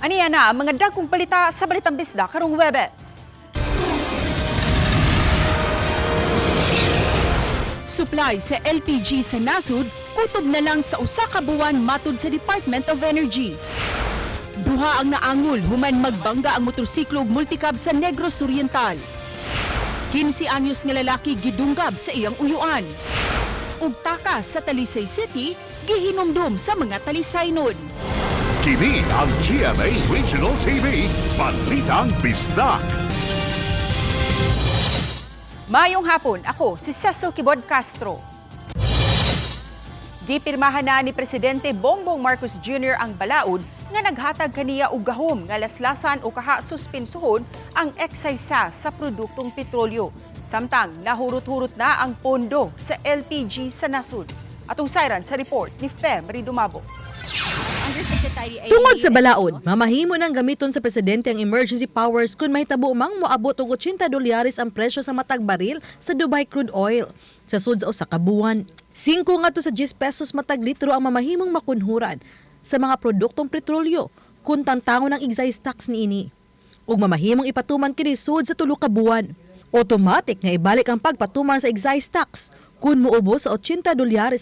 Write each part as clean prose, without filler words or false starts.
Aniya na ang mga dagkong balita sa Balitang Bisda karong Webes. Supply sa LPG sa nasud kutob na lang sa usa ka buwan matud sa Department of Energy. Duha ang naangol human magbangga ang motorsiklo ug multicab sa Negros Oriental. 15 anyos nga lalaki gidunggab sa iyang uyuan. Ug takas sa Talisay City gihinomdom sa mga talisaynon. Kini ang GMA Regional TV, Balitang Bisdak. Mayong hapon, ako si Cecil Kibod Castro. Gipirmahan na ni Presidente Bongbong Marcos Jr. ang balaod nga naghatag kaniya og gahom nga laslasan o kaha suspensuhon ang excise tax sa produktong petrolyo. Samtang nahurot-hurot na ang pondo sa LPG sa nasud. Atong sayran sa report ni Fem Ridumabo. Tungod sa balaod, mamahimo nang gamiton sa presidente ang emergency powers kung mahitabo mang moabot og $80 ang presyo sa matag baril sa Dubai crude oil. Sa sud sa usa ka buwan, 5 ngadto sa 10 pesos matag litro ang mamahimong makunhuran sa mga produktong petrolyo kung tantangon ang excise tax niini. Ug mamahimong ipatuman kini sud sa 3 ka buwan. Automatic nga ibalik ang pagpatuman sa excise tax kung muubos sa $80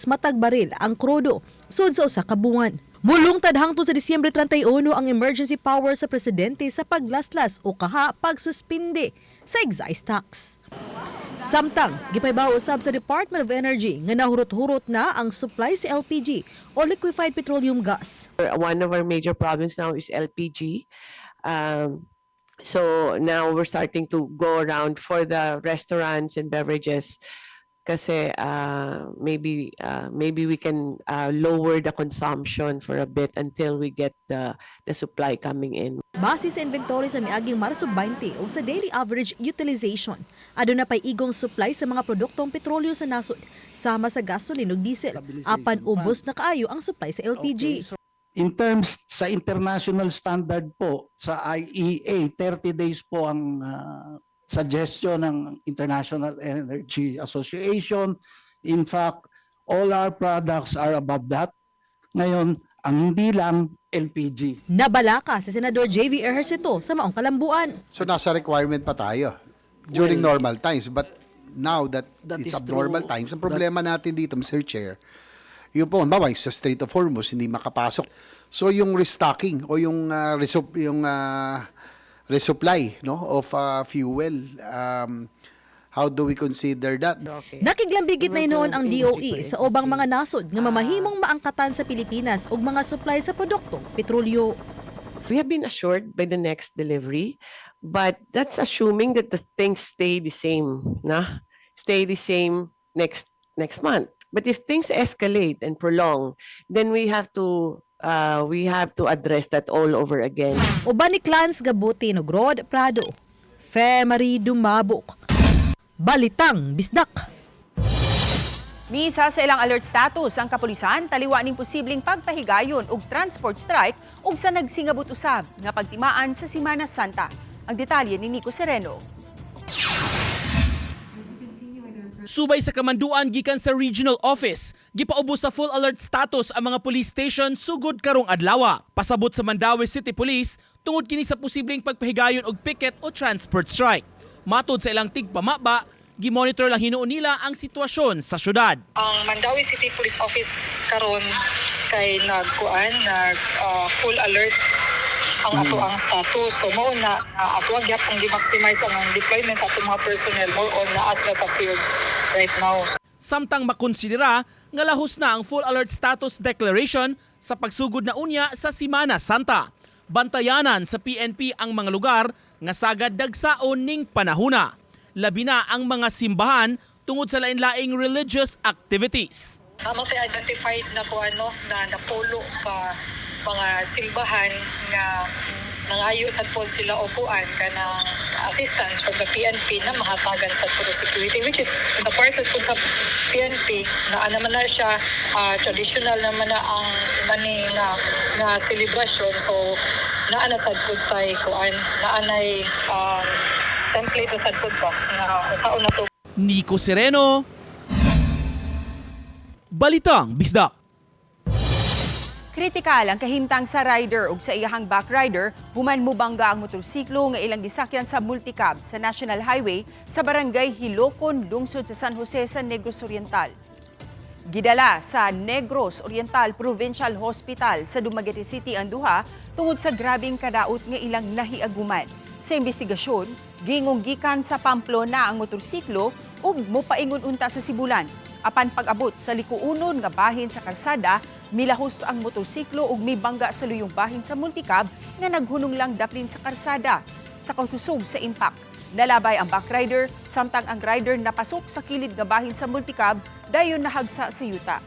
matag baril ang krudo sud sa usa ka buwan. Mulungtad hangtod sa Disyembre 31 ang emergency power sa presidente sa paglaslas o kaha pagsuspinde sa excise tax. Samtang, gipaybaw usab sa Department of Energy nga nahurot-hurot na ang supply sa LPG o liquefied petroleum gas. One of our major problems now is LPG. So now we're starting to go around for the restaurants and beverages kasi maybe we can lower the consumption for a bit until we get the supply coming in. Base sa inventory sa miaging Marso 20 o sa daily average utilization, aduna pay igong supply sa mga produktong petrolyo sa nasod, sama sa gasoline ug diesel, apan ubos na kaayo ang supply sa LPG. In terms sa international standard po, sa IEA, 30 days po ang suggestion ng International Energy Association. In fact, all our products are above that. Ngayon, ang hindi lang LPG. Nabalaka si Senador J.V. Ejercito sa maong kalambuan. So nasa requirement pa tayo during normal times. But now that it's abnormal times, ang problema natin dito, Mr. Chair, yung po, bawa, sa Strait of Hormuz, hindi makapasok. So yung restocking o yung resupply of fuel, how do we consider that? Okay. Nakiglambigit na noon ang DOE sa ubang mga nasod nga mamahimong maangkatan sa Pilipinas og mga supply sa produktong petrolyo. We have been assured by the next delivery, but that's assuming that the things stay the same, stay the same next month. But if things escalate and prolong, then we have to address that all over again. Uban ni Clans Gabuti no Rod Prado, Femari Dumabok, Balitang Bisdak. Misa sa ilang alert status ang kapulisan taliwa ning posibleng pagpahigayon og transport strike ug sa nagsingabot usab nga pagtimaan sa Semana Santa. Ang detalye ni Nico Sereno. Subay sa kamanduan gikan sa regional office, gipaubos sa full alert status ang mga police station sugod karong adlaw. Pasabot sa Mandaue City Police tungod kini sa posibleng pagpahigayon og picket o transport strike. Matod sa ilang tigpamaba, gimonitor lang hinuon nila ang sitwasyon sa syudad. Ang Mandaue City Police Office karon kay full alert ang ato ang status. So mo na ato ang gyapon gi-maximize ang deployment sa atong mga personnel more on na as sa field right now. Samtang makonsidera nga lahos na ang full alert status declaration sa pagsugod na unya sa Semana Santa. Bantayanan sa PNP ang mga lugar nga sagad dagsaon ning panahuna. Labi na ang mga simbahan tungod sa lain-laing religious activities. Amo kay identified na na napolo ka mga simbahan nga nangayo sa po sila upuan kanang assistance from the PNP na mahatagan sa puro security, which is the part po sa PNP na naman na siya traditional naman na ang mani nga celebration. So naana sad pud tay kuan naanay template sad pud ba nga usaon na to. Nico Sereno, Balitang Bisdak. Kritikal ang kahimtang sa rider ug sa iyahang backrider human mubangga ang motorsiklo nga ilang gisakyan sa multicab sa National Highway sa barangay Hilocon, lungsod sa San Jose sa Negros Oriental. Gidala sa Negros Oriental Provincial Hospital sa Dumaguete City ang duha tungod sa grabing kadaot nga ilang nahiaguman. Sa investigasyon, gingong gikan sa Pamplona ang motorsiklo ug mopaingon unta sa Sibulan. Apan pag-abot sa likuunon nga bahin sa kalsada, milahos ang motorsiklo ug mibangga sa luyong bahin sa multicab nga naghunong lang daplin sa kalsada. Sa katusog sa impact, nalabay ang backrider samtang ang rider napasok sa kilid nga bahin sa multicab dayon nahagsa sa yuta.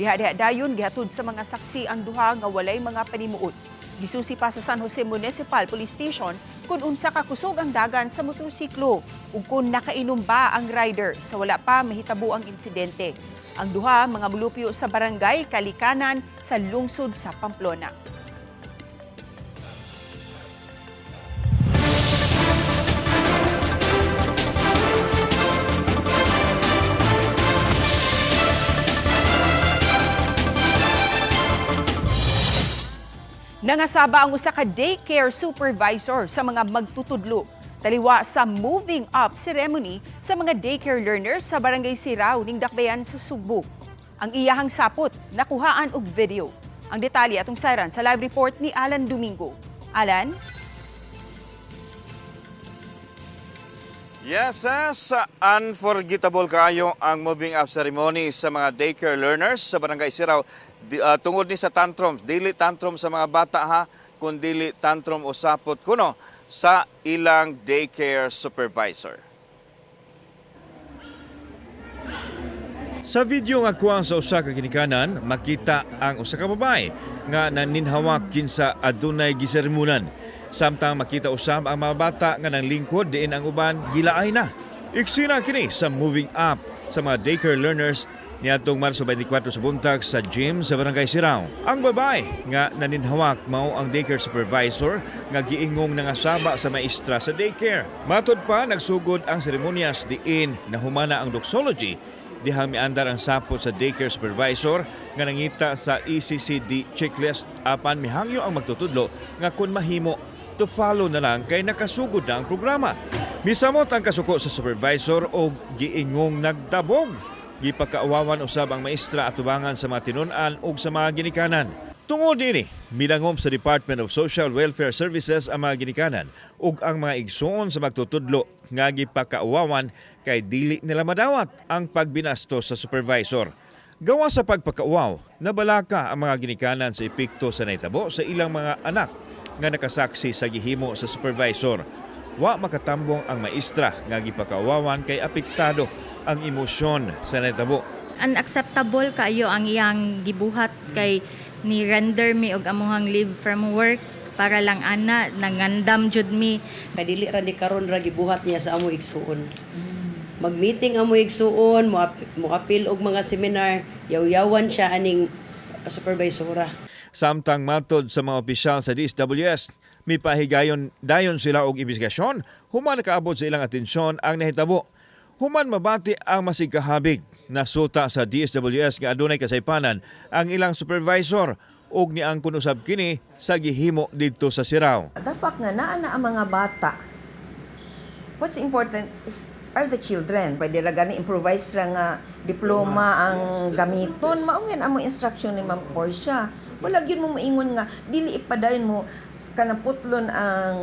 Diha-diha dayon gihatod sa mga saksi ang duha nga walay mga panimuot. Gisusi pa sa San Jose Municipal Police Station kung unsa ka kusog ang dagan sa motorsiklo ug kung nakainom ba ang rider sa wala pa mahitabo ang insidente. Ang duha mga mulupyo sa barangay Kalikanan sa lungsod sa Pamplona. Nangasaba ang usa ka daycare supervisor sa mga magtutudlo. Taliwa sa moving up ceremony sa mga daycare learners sa Barangay Sirao ning Dakbayan sa Subo. Ang iyahang sapot nakuhaan og video. Ang detalye atong sayran sa live report ni Alan Domingo. Alan? Yes, unforgettable kayo ang moving up ceremony sa mga daycare learners sa Barangay Sirao. Tungod ni sa tantrum, dili tantrum sa mga bata ha, kundi tantrum usapot kuno sa ilang daycare supervisor. Sa video nga kuwang sa usa ka ginikanan, makita ang usa ka babae nga naninhawak kinsa adunay gisermonan. Samtang makita usab ang mga bata nga nang lingkod diin ang uban gilaay na. Iksina kini sa moving up sa mga daycare learners niadtong Marso 24 sa buntag sa gym sa Barangay Sirao. Ang babae nga naninhawak mao ang daycare supervisor nga giingong nangasaba sa maestra sa daycare. Matod pa nagsugod ang seremonyas diin na humana ang doxology dihang miandar ang sapot sa daycare supervisor nga nangita sa ECCD checklist apan mihangyo ang magtutudlo nga kun mahimo to follow na lang kay nakasugod na ang programa. Misamot ang kasuko sa supervisor o giingong nagtabog. Gipakaawawan usab ang maestra atubangan sa mga tinun-an ug sa mga ginikanan. Tungod ini, milangom sa Department of Social Welfare Services ang mga ginikanan ug ang mga igsoon sa magtutudlo nga gipakaawawan kay dili nila madawat ang pagbinastos sa supervisor. Gawa sa pagpakaawaw, nabalaka ang mga ginikanan sa epekto sa naitabo sa ilang mga anak nga nakasaksi sa gihimo sa supervisor. Wa makatambong ang maestra nga gipakaawawan kay apektado ang emosyon sa naitabo. Unacceptable kayo ang iyang gibuhat kay ni render mi og amuhang leave from work para lang ana nangandam jud mi. Kadili ra ni karon ra gibuhat niya sa amo igsuon. Mag-meeting amo igsuon, mo apil og mga seminar, yaw-yawan siya aning supervisora. Samtang matod sa mga opisyal sa DSWS, mipahigayon dayon sila og investigasyon, human nakaabot sa ilang atensyon ang nahitabo. Human mabati ang masigkahabig na suta sa DSWS nga adunay kasaypanan ang ilang supervisor ug niangkon usab kini sa gihimo didto sa Sirao. The fact nga naa na ang mga bata, what's important are the children. Pwede ra gani improvise ra nga diploma ang gamiton. Maungin amo instruction ni Ma'am Portia. Wala gyud mo maingon nga dili ipadayon mo kanang putlon ang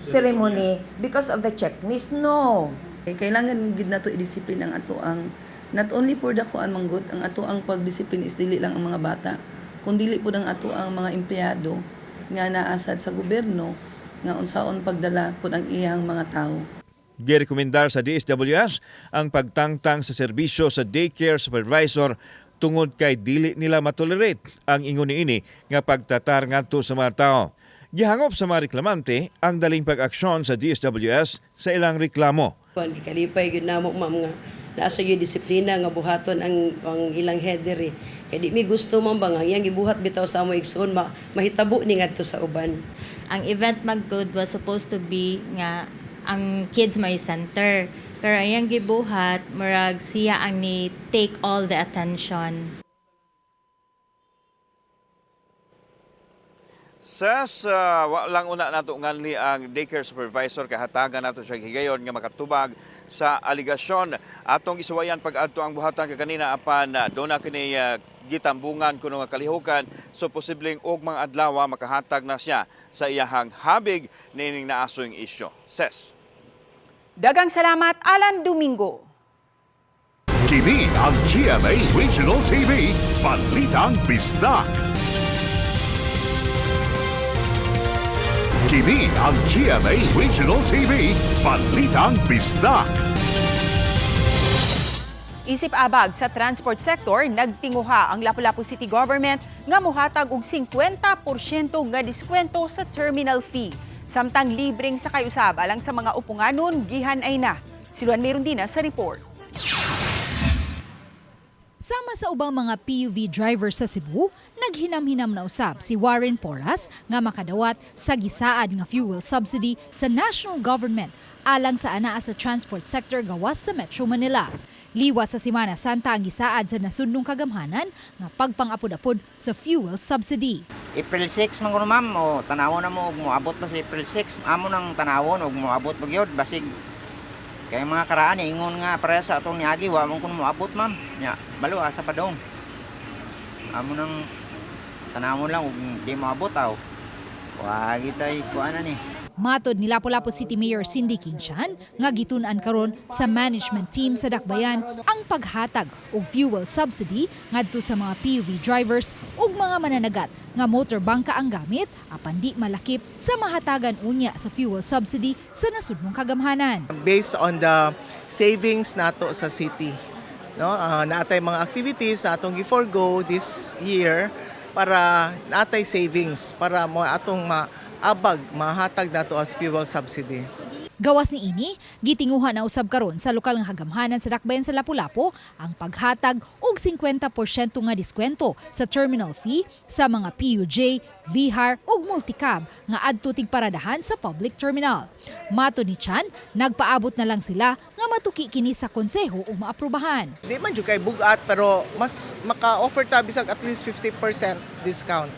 ceremony because of the checklist. No. Kailangan gid nato i-discipline ang ato ang not only for the kuan manggod ang ato ang pagdisiplin is dili lang ang mga bata kun dili pud ang ato ang mga empleyado nga naasad sa gobyerno nga unsaon pagdala pud ang iyang mga tawo. Girekomendar sa DSWS ang pagtangtang sa serbisyo sa daycare supervisor tungod kay dili nila matolerate ang ingon niini nga pagtatar ngadto sa mga tao. Gihangop sa mga reklamante ang daling pag-aksyon sa DSWS sa ilang reklamo. Kalipay gyud namo ma'am nga nasa gyud disiplina nga buhaton ang ilang header kay di mi gusto man ba nga iyang gibuhat bitaw sa amo igsoon mahitabo ni ngadto sa uban. Ang event maggood was supposed to be nga ang kids may center pero iyang gibuhat murag siya ang ni take all the attention. Sas, walang una nato nganli ang daycare supervisor kahatagan nato siya higayon nga makatubag sa aligasyon. Atong isuwayan pag-adto ang buhatan kaganina apan doon na kini gitambungan kuno nga kalihukan, so posibleng og mga adlaw makahatag na siya sa iyahang habig nining naasoy isyu. Ses. Dagang salamat, Alan Domingo. Kini ang GMA Regional TV, Balitang Bisdak. Kini ang GMA Regional TV, Balitang Bisdak. Isip abag sa transport sector, nagtinguha ang Lapu-Lapu City Government nga mohatag og 50% nga diskwento sa terminal fee. Samtang libreng sakay usab alang sa mga upunganon gihan-ay na. Si Luan Merundina sa report. Sama sa ubang mga PUV driver sa Cebu, naghinam-hinam na usab si Warren Porras nga makadawat sa gisaad nga fuel subsidy sa national government alang sa anaa sa transport sector gawas sa Metro Manila. Liwas sa Semana Santa ang gisaad sa nasudnong kagamhanan nga pagpang-apod-apod sa fuel subsidy. April 6 man kuno ma'am, o tanawon na mo og moabot pa sa April 6. Amo nang tanawon og moabot pa gyud basig kay mga karaan ingon nga para sa atong niagi wa man kuno moabot ma'am. Nya balo asa pa dong. Amo nang tanawon lang og di moabot aw. Wa gitay kuana ni. Matod ni Lapu-Lapu City Mayor Cindy Kinshan nga gitun-an karon sa management team sa Dakbayan ang paghatag og fuel subsidy ngadto sa mga PUV drivers ug mga mananagat nga motor bangka ang gamit apan di malakip sa mahatagan unya sa fuel subsidy sa nasudnong kagamhanan. Based on the savings nato sa city, no, naatay mga activities na atong gi-forgo this year para naatay savings para mo atong abag mahatag nato as fuel subsidy. Gawas ni ini, gitinguha na usab karon sa lokal nga hagamhanan sa Dakbayan sa Lapu-Lapu ang paghatag og 50% nga diskwento sa terminal fee sa mga PUJ, VHAR ug multicab nga adto tigparadahan sa public terminal. Mato ni Chan, nagpaabot na lang sila nga matuki kini sa konseho o maaprubahan. Di man jud kay bugat pero mas maka-offer ta bisag at least 50% discount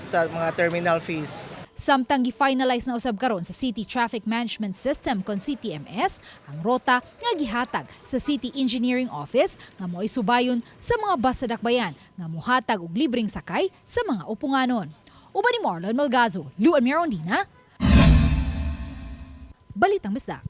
sa mga terminal fees. Samtang gi-finalize na usab karon sa City Traffic Management System kon CTMS ang rota nga gihatag sa City Engineering Office nga mo'y subayon sa mga bus sa Dakbayan nga mohatag og libreng sakay sa mga upunganon. Uban ni Marlon Malgazo, Luan Merondina, Balitang Bisdak.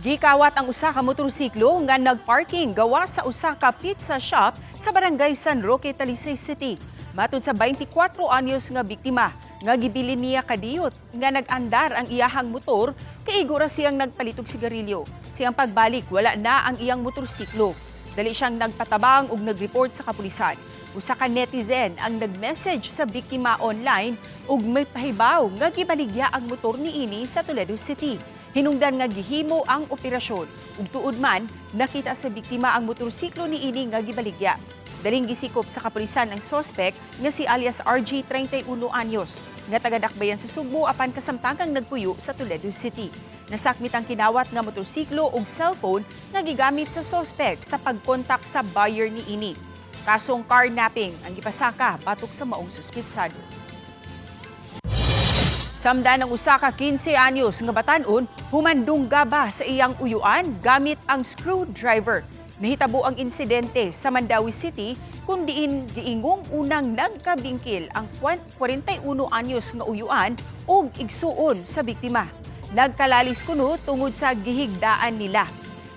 Gikawat ang usa ka motorsiklo nga nagparking gawas sa usa ka pizza shop sa barangay San Roque, Talisay City. Matud sa 24 anyos nga biktima, nga gibilin niya kadiyot nga nag-andar ang iyahang motor kay igura siyang nagpalitog sigarilyo. Siyang pagbalik, wala na ang iyang motorsiklo. Dali siyang nagpatabang ug nag-report sa kapulisan. Usa ka netizen ang nag-message sa biktima online ug may pahibaw nga gibaligya ang motor niini sa Toledo City. Hinungdan nga gihimo ang operasyon. Ug tuod man, nakita sa biktima ang motorsiklo niini nga gibaligya. Daling gisikop sa kapulisan ang sospek nga si alias RG 31 anyos nga taga-Dakbayan sa Subo apan kasamtangang nagpuyo sa Toledo City. Nasakmit ang kinawat nga motorsiklo ug cellphone nga gigamit sa sospek sa pagkontak sa buyer niini. Kasong carnapping ang gipasaka batok sa maong suspitsado. Samdan ang usa ka 15 anyos nga batan-on humandong gaba sa iyang uyuan gamit ang screwdriver. Nahitabo ang insidente sa Mandawi City kung diin giingong unang nagkabingkil ang 41 anyos nga uyuan ug igsuon sa biktima. Nagkalalis kuno tungod sa gihigdaan nila.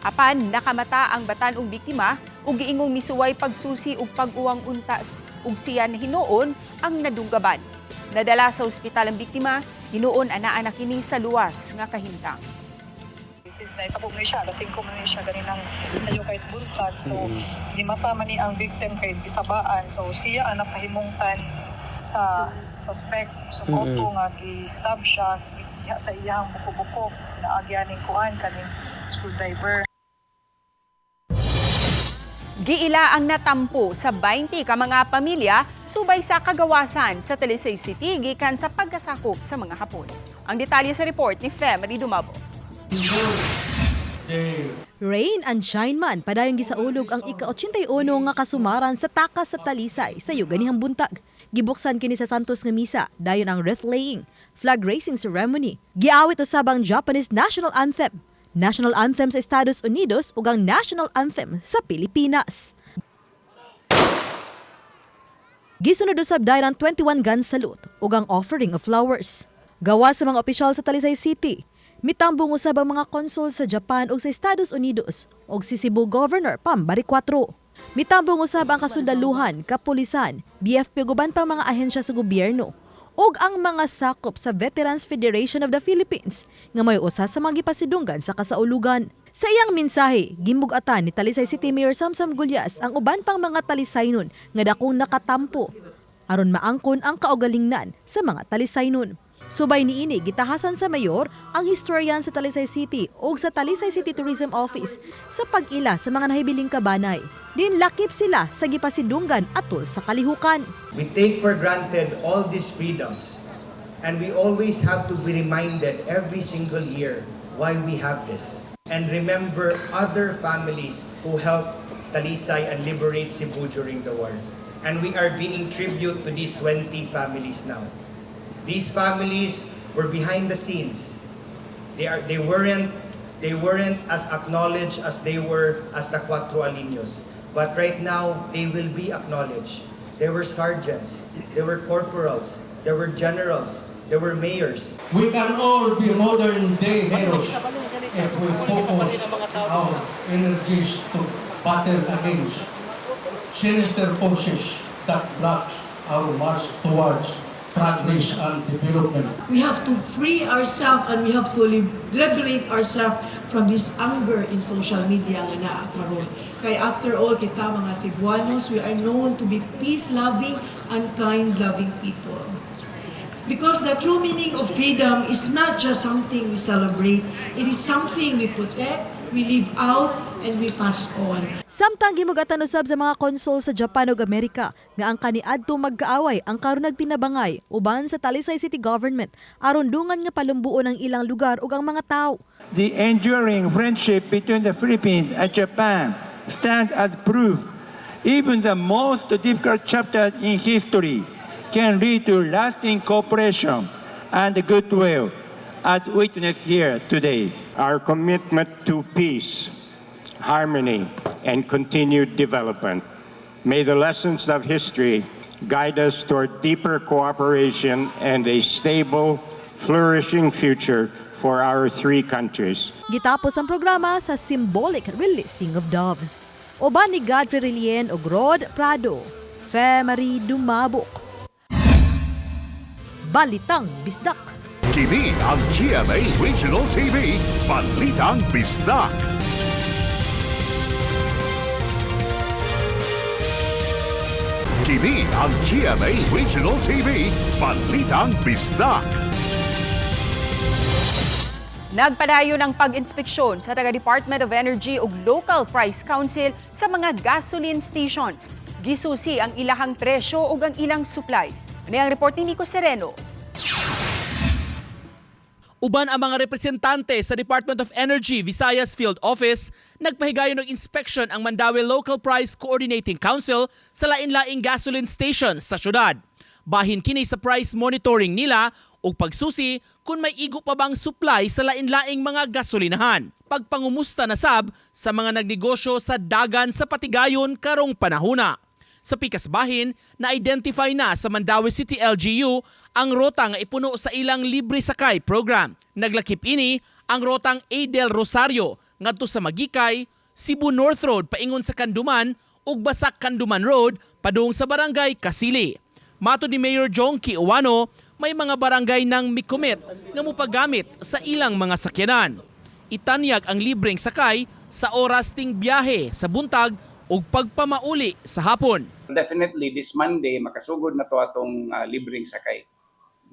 Apan nakamata ang batan-ong biktima ug giingong misuway pagsusi ug pag-uwang unta ug siya hinuon ang nadunggaban. Nadala sa ospital ang biktima, hinuon anaa na kini sa luwas nga kahimtang. Since naitabog na siya, lasing ko man siya ganinang isayo kay Sbultag. So, di mata man ni ang victim kay bisabaan. So, siya ang napahimungtan sa suspect. So, koto nga gi-stab siya sa iyang buko-buko na agyaning kuan kaning screwdriver. Giila ang natampo sa 20 ka mga pamilya subay sa kagawasan sa Talisay City gikan sa pagkasakop sa mga Hapon. Ang detalye sa report ni Femery Dumabo. Rain and shine man, padayong gisaulog ang ika-81 nga kasumaran sa takas sa Talisay sa yuganihang buntag. Gibuksan kini sa Santos nga misa, dayon ang wreath laying, flag raising ceremony. Giawit usab ang Japanese national anthem sa Estados Unidos ug ang national anthem sa Pilipinas. Gisunod usab dayon ang 21 gun salute ug ang offering of flowers. Gawa sa mga opisyal sa Talisay City, mitambong usab ang mga konsul sa Japan ug sa Estados Unidos ug si Cebu Governor Pambari 4. Mitambong usab ang kasundaluhan, kapulisan, BFP ug uban pang mga ahensya sa gobyerno ug ang mga sakop sa Veterans Federation of the Philippines nga may usa sa mga gipasidunggan sa kasaulugan. Sa iyang mensahe, gimbug-atan ni Talisay City Mayor Samsam Gulyas ang uban pang mga Talisaynon nga dakong nakatampo aron maangkon ang kaugalingnan sa mga Talisaynon. Subay niini gitahasan sa mayor ang historian sa Talisay City ug sa Talisay City Tourism Office sa pag-ila sa mga nahibiling kabanay. Din lakip sila sa gipasidunggan atol sa kalihukan. We take for granted all these freedoms and we always have to be reminded every single year why we have this. And remember other families who helped Talisay and liberate Cebu during the war. And we are being tribute to these 20 families now. These families were behind the scenes. They weren't as acknowledged as they were as the Cuatro Aliños. But right now, they will be acknowledged. They were sergeants, they were corporals, they were generals, they were mayors. We can all be modern day heroes if we focus our energies to battle against sinister forces that blocks our march towards progress and development. We have to free ourselves and we have to liberate ourselves from this anger in social media nga naa karon. Kaya after all, kita mga Cebuanos, we are known to be peace-loving and kind-loving people. Because the true meaning of freedom is not just something we celebrate, it is something we protect, we live out, and we pass on. Samtang gimugatan usab sa mga konsul sa Japan ug Amerika nga ang kaniadto magkaaway ang karon nagtinabangay uban sa Talisay City Government aron dungan nga palumbuon ang ilang lugar ug ang mga tawo. The enduring friendship between the Philippines and Japan stands as proof even the most difficult chapter in history can lead to lasting cooperation and goodwill, as witnessed here today. Our commitment to peace, harmony, and continued development. May the lessons of history guide us toward deeper cooperation and a stable, flourishing future for our three countries. Gitapos ang programa sa symbolic releasing of doves. Uban ni Godfrey Relien ug Rod Prado, Femari Dumabok. Balitang Bisdak. Kini ang GMA Regional TV, Balitang Bisdak. Kini ang GMA Regional TV, Balitang Bisdak. Nagpadayon ang pag-inspeksyon sa taga-Department of Energy ug Local Price Council sa mga gasoline stations. Gisusi ang ilahang presyo ug ang ilang supply. Ano ang report ni Nico Sereno? Uban ang mga representante sa Department of Energy Visayas Field Office, nagpahigayon ng inspection ang Mandaue Local Price Coordinating Council sa lain-laing gasoline stations sa syudad. Bahin kini sa price monitoring nila ug pagsusi kung may igo pa bang supply sa lain-laing mga gasolinahan. Pagpangumusta na sab sa mga nagnegosyo sa dagan sa Patigayon karong panahona. Sa pikas bahin, na-identify na sa Mandaue City LGU ang rota nga ipuno sa ilang libre sakay program. Naglakip ini ang rotang A. del Rosario ngadto sa Magikay, Cebu North Road paingon sa Kanduman ug Basak Kanduman Road padung sa barangay Kasili. Matod ni Mayor Jonky Uwano, may mga barangay nang mikomit nga mopagamit sa ilang mga sakyanan. Itanyag ang libreng sakay sa oras ting biyahe sa buntag ug pagpamauli sa hapon. Definitely this Monday makasugod na to atong libreng sakay.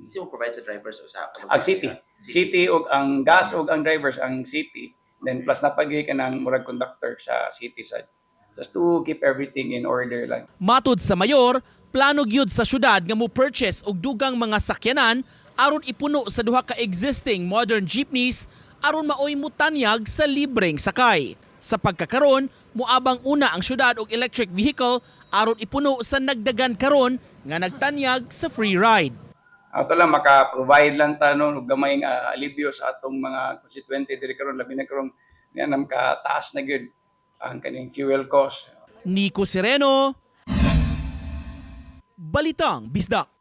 Sino provide sa drivers o sa Ang city. City ug ang gas ug ang drivers ang city. Then plus napagay ka ng murag conductor sa city side. Just to keep everything in order lang. Matud sa mayor, plano gyud sa syudad nga mo purchase og dugang mga sakyanan aron ipuno sa duha ka existing modern jeepneys aron maoy mutanyag sa libreng sakay. Sa pagkakaron, muabang una ang syudad og electric vehicle aron ipuno sa nagdagan karon nga nagtanyag sa free ride. Ato lang maka-provide lang tanon og gamay nga alibyo sa atong mga constituente diri karon labi na karon nga kataas na gyud ang kaning fuel cost. Nico Sereno, Balitang Bisdak.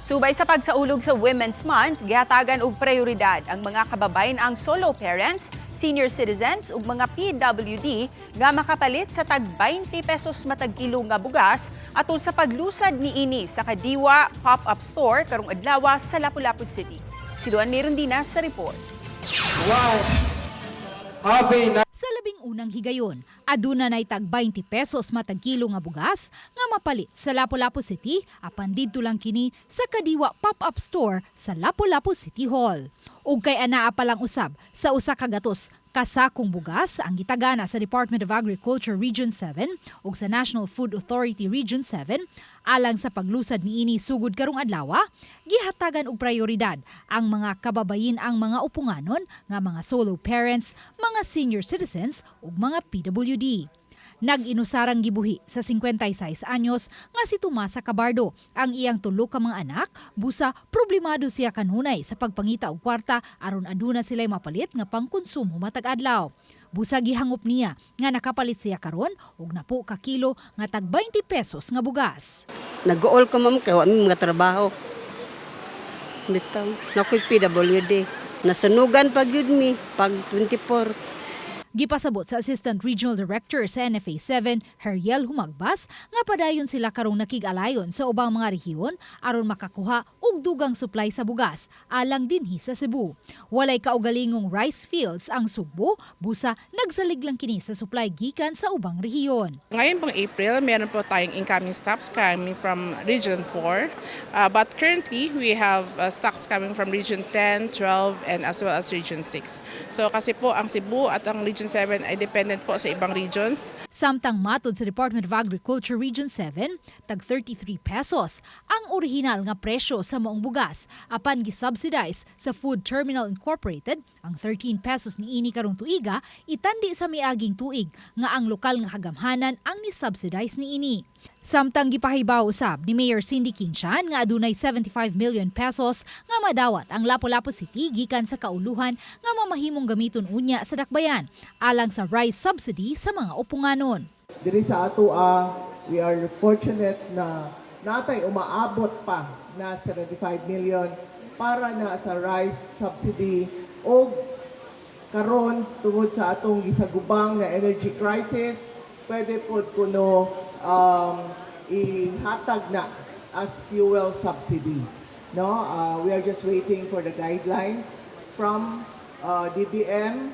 Subay sa pagsaulog sa Women's Month, gihatagan og prioridad ang mga kababayan ang solo parents, senior citizens ug mga PWD nga makapalit sa tag 20 pesos matag kilo nga bugas atol sa paglusad niini sa Kadiwa Pop-Up Store karong adlaw sa Lapu-Lapu City. Si Duan Merondina sa report. Sa labing unang higayon, aduna nay tag 20 pesos matag kilo nga bugas nga mapalit sa Lapu-Lapu City apan didto lang kini sa Kadiwa Pop-Up Store sa Lapu-Lapu City Hall. Ug kay anaa pa lang usab sa usa ka gatos kasakong bugas ang gitagana sa Department of Agriculture Region 7 ug sa National Food Authority Region 7 alang sa paglusad niini sugod karong adlaw, gihatagan og prioridad ang mga kababayin ang mga upunganon nga mga solo parents, mga senior citizens ug mga PWD. Nag-inusarang gibuhi sa 56 anyos nga si Tomasa Cabardo ang iyang tulo ka mga anak, busa problemado siya kanunay sa pagpangita og kwarta aron aduna sila'y mapalit nga pangkonsumo matag adlaw. Busa gihangop niya nga nakapalit siya karon og napo ka kilo nga tag 20 pesos nga bugas. Nag-all ko ma'am kay wa mi mga trabaho. Bitaw, nakoy PWD. Nasunugan pag yun mi pag 24. Gipasabot sa Assistant Regional Director sa NFA 7, Heriel Humagbas, nga padayon sila karong nakig-alayon sa ubang mga rehiyon aron makakuha og dugang supply sa bugas alang dinhi sa Cebu. Walay kaugalingong rice fields ang Sugbo, busa nagsalig lang kini sa supply gikan sa ubang rehiyon. Ngayon pong April, meron po tayong incoming stocks coming from Region 4. But currently, we have stocks coming from Region 10, 12, and as well as Region 6. So kasi po ang Cebu at ang Region 7 ay dependent po sa ibang regions. Samtang matod sa Department of Agriculture Region 7, tag 33 pesos ang orihinal nga presyo sa maong bugas apan gi-subsidize sa Food Terminal Incorporated. Ang 13 pesos ni ini karong tuiga itandi sa miaging tuig nga ang lokal nga kagamhanan ang ni-subsidize ni ini. Samtang gipahibaw usab ni Mayor Cindy Kinchan nga adunay 75 million pesos nga madawat ang Lapu-Lapu City gikan sa kauluhan nga mamahimong gamiton unya sa dakbayan alang sa rice subsidy sa mga upunganon. Diri sa atoa, we are fortunate na natay umaabot pa na 75 million para na sa rice subsidy o karon tungod sa atong gisagubang na energy crisis, pwede po kuno ihatag na as fuel subsidy. No, we are just waiting for the guidelines from DBM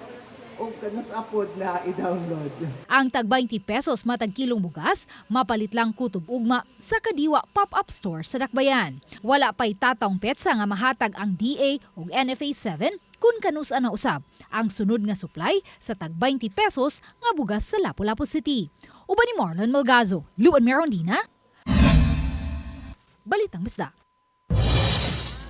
o kanus apod na i-download. Ang tag 20 pesos matag kilong bugas mapalit lang kutob ugma sa Kadiwa Pop-Up Store sa Dakbayan. Wala pay tataong petsa nga mahatag ang DA ug NFA 7 kun kanus ana usab ang sunod nga supply sa tag 20 pesos nga bugas sa Lapu-Lapu City. Uban ni Marlon Malgazo, Luan Merondina, Balitang Bisdak.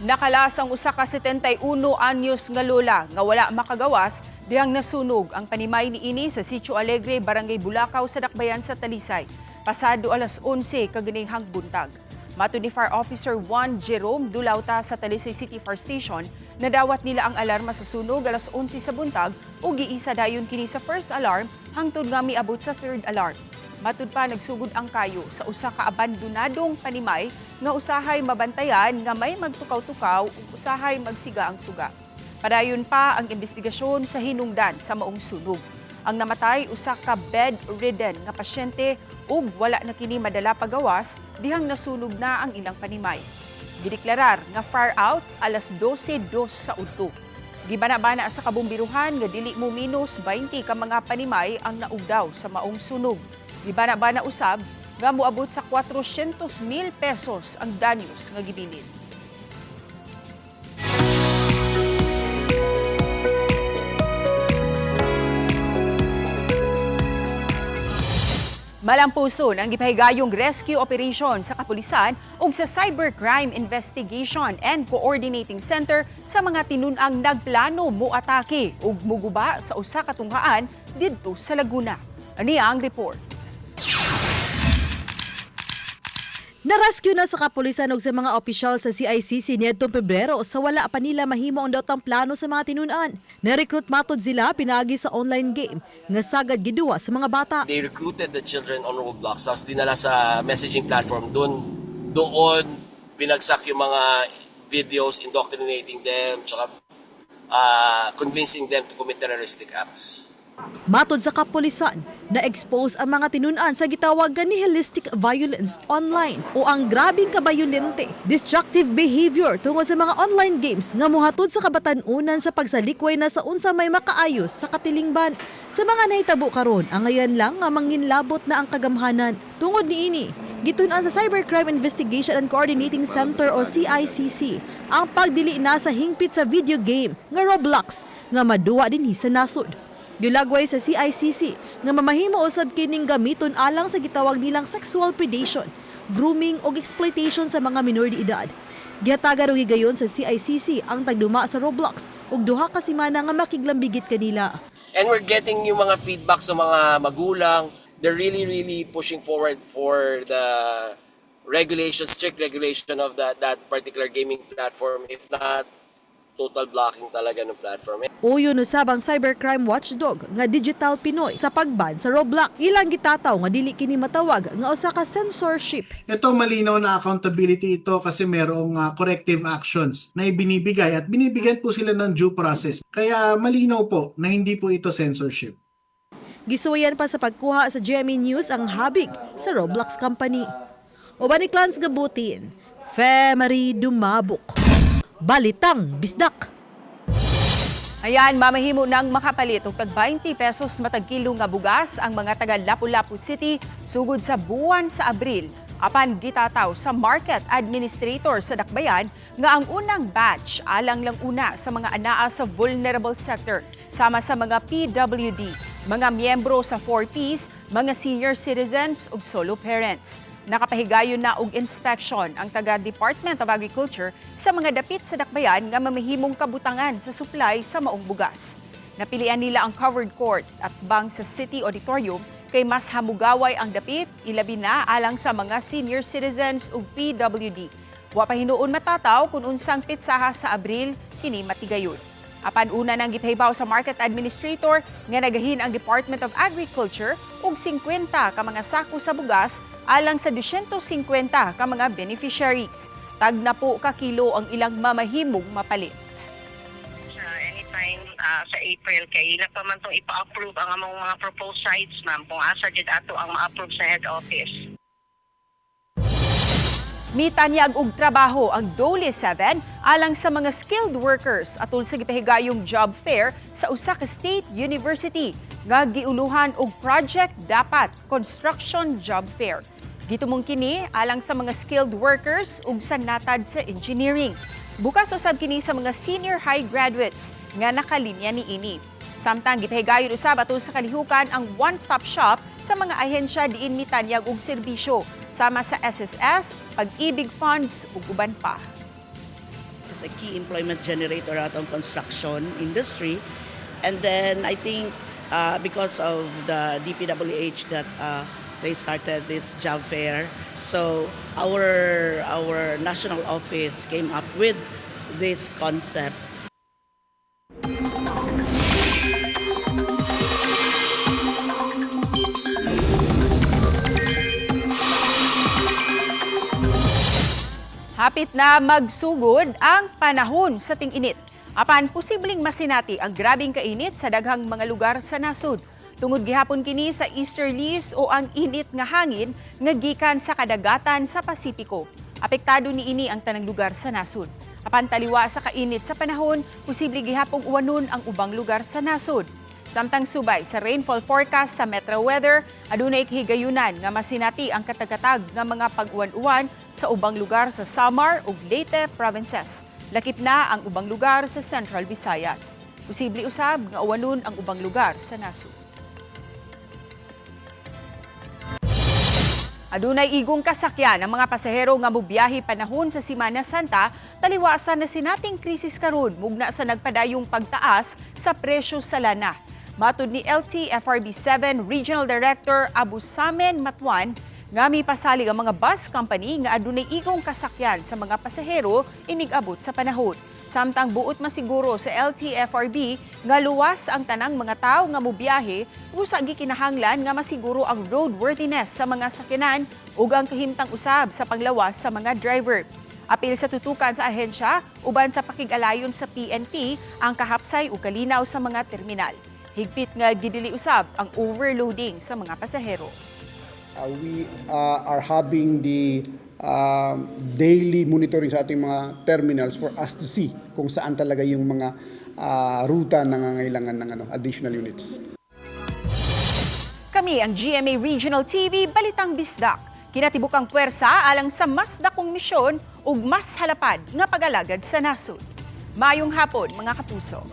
Nakalas ang usa ka 71 anyos nga lola nga wala makagawas dihang nasunog ang panimay niini sa Sitio Alegre, Barangay Bulacau sa Dakbayan sa Talisay. Pasado alas 11 kaginihang buntag. Matod ni Fire Officer Juan Jerome Dulauta sa Talisay City Fire Station, nadawat nila ang alarma sa sunog alas 11 sa buntag ug giisa dayon kini sa first alarm hangtod nga miabot sa third alarm. Matud pa nagsugod ang kayo sa usa ka abandonadong panimay nga usahay mabantayan nga may magtukaw-tukaw ug usahay magsiga ang suga. Padayon pa ang investigasyon sa hinungdan sa maong sunog. Ang namatay usa ka bedridden nga pasyente ug wala na kini madala pagawas dihang nasunog na ang ilang panimay. Gideklarar nga fire out alas 12:02 sa udto. Gibana-bana sa kabumbiruhan nga dili mo minus 20 ka mga panimay ang naugdaw sa maong sunog. Gibana-bana usab nga moabot sa 400,000 pesos ang danyos nga gibilin. Malampuson ang gipahigayong rescue operation sa kapulisan ug sa Cybercrime Investigation and Coordinating Center sa mga tinun-ang nagplano moatake ug muguba sa usa ka tunghaan didto sa Laguna. Ani ang report. Narescue na sa kapulisan og sa mga opisyal sa CICC niadtong Pebrero sa wala pa nila mahimo ang datang plano sa mga tinunan. Na-recruit matod sila pinagi sa online game nga sagad giduwa sa mga bata. They recruited the children on Roblox, tapos dinala sa messaging platform. Doon binagsak yung mga videos indoctrinating them, tsaka convincing them to commit terroristic acts. Matod sa kapulisan, na-expose ang mga tinunan sa gitawag nga nihilistic violence online o ang grabing kabayolente, destructive behavior tungod sa mga online games nga mohatod sa kabatan-unan sa pagsalikway na sa unsa may makaayos sa katilingban. Sa mga nahitabo karon, ang ngayon lang nga manginlabot na ang kagamhanan. Tungod niini, gitun-an sa Cybercrime Investigation and Coordinating Center o CICC ang pagdili na sa hingpit sa video game nga Roblox nga maduwa dinhi sa nasod. Gilagway sa CICC nga mamahimo usab kining gamiton alang sa gitawag nilang sexual predation, grooming ug exploitation sa mga minor de edad. Gihatagan og higayon sa CICC ang tagduma sa Roblox ug duha ka semana nga makiglambigit kanila. And we're getting yung mga feedback sa mga magulang. They're really pushing forward for the strict regulation of that particular gaming platform, if not total blocking talaga ng platform. Uyon usab ang cybercrime watchdog nga Digital Pinoy sa pagban sa Roblox. Ilang gitataw nga dili kini matawag nga usa ka censorship. Ito malinaw na accountability ito kasi merong corrective actions na ibinibigay at binibigyan po sila ng due process. Kaya malinaw po na hindi po ito censorship. Gisuwayan pa sa pagkuha sa GMA News ang habig sa Roblox company. Uban ni Clans Gabutin, Femari Dumabok. Balitang Bisdak. Ayan, mamahimo nang makapalit og tag 20 pesos matag kilo nga bugas ang mga taga Lapu-Lapu City sugod sa buwan sa Abril. Apan gitataw sa market administrator sa Dakbayan nga ang unang batch alang lang una sa mga anaa sa vulnerable sector sama sa mga PWD, mga miyembro sa 4Ps, mga senior citizens ug solo parents. Nakapahigayon na og inspection ang taga Department of Agriculture sa mga dapit sa Dakbayan nga mamahimong kabutangan sa supply sa maong bugas. Napilian nila ang covered court at bang sa City Auditorium kay mas hamugaway ang dapit, ilabi na alang sa mga senior citizens ug PWD. Wa pa hinuon matataw kung unsang pitsaha sa Abril kini matigayon. Apan una nang gipahibaw sa market administrator nga nagahin ang Department of Agriculture og 50 ka mga sako sa bugas alang sa 250 ka mga beneficiaries. Tag na po ka kilo ang ilang mamahimong mapalit. Anytime sa April kay ila pa man tong ipa-approve ang among mga proposed sites, ma'am, kung asa jud ato ang ma-approve sa head office. Mitanyag og trabaho ang Dole 7 alang sa mga skilled workers atol sa gipahigayong job fair sa usa ka state university nga giuluhan og Project Dapat Construction Job Fair. Gitumong kini alang sa mga skilled workers ug sa natad sa engineering. Bukas usab kini sa mga senior high graduates nga nakalinya niini. Samtang gipahigayon usab atol sa kalihukan ang one-stop shop sa mga ahensya diin mitanyag og serbisyo sama sa SSS, Pag-ibig Funds ug uban pa. This is a key employment generator atong construction industry, and then I think because of the DPWH that they started this job fair, so our national office came up with this concept. Hapit na magsugod ang panahon sa ting-init. Apan posibleng masinati ang grabing kainit sa daghang mga lugar sa nasod. Tungod gihapon kini sa easterlies o ang init nga hangin nga gikan sa kadagatan sa Pasipiko. Apektado niini ang tanang lugar sa nasod. Apan taliwa sa kainit sa panahon, posible gihapong uwanon ang ubang lugar sa nasod. Samtang subay sa rainfall forecast sa Metro Weather, adunay higayunan nga masinati ang katag-katag nga mga pag-uwan-uwan sa ubang lugar sa Samar ug Leyte provinces. Lakip na ang ubang lugar sa Central Visayas. Posible usab nga uwanon ang ubang lugar sa nasod. Adunay igong kasakyan ang mga pasahero nga mobiyahe panahon sa Semana Santa, taliwasan na sinating krisis karon mugna sa nagpadayong pagtaas sa presyo sa lana. Matud ni LTFRB 7 Regional Director Abu Samen Matwan, Nga mipasalig ang mga bus company nga adunay igong kasakyan sa mga pasahero inig-abot sa panahon. Samtang buot masiguro sa LTFRB nga luwas ang tanang mga tao nga mobiyahe, usa gikinahanglan nga masiguro ang roadworthiness sa mga sakyanan ug ang kahimtang usab sa panglawas sa mga driver. Apil sa tutukan sa ahensya, uban sa pakig-alayon sa PNP ang kahapsay ug kalinaw sa mga terminal. Higpit nga gidili usab ang overloading sa mga pasahero. We are having the daily monitoring sa ating mga terminals for us to see kung saan talaga yung mga ruta na nangangailangan ng additional units. Kami ang GMA Regional TV Balitang Bisdak. Kinatibukang puwersa alang sa mas dakong misyon ug mas halapad nga pag-alagad sa nasod. Mayong hapon mga kapuso.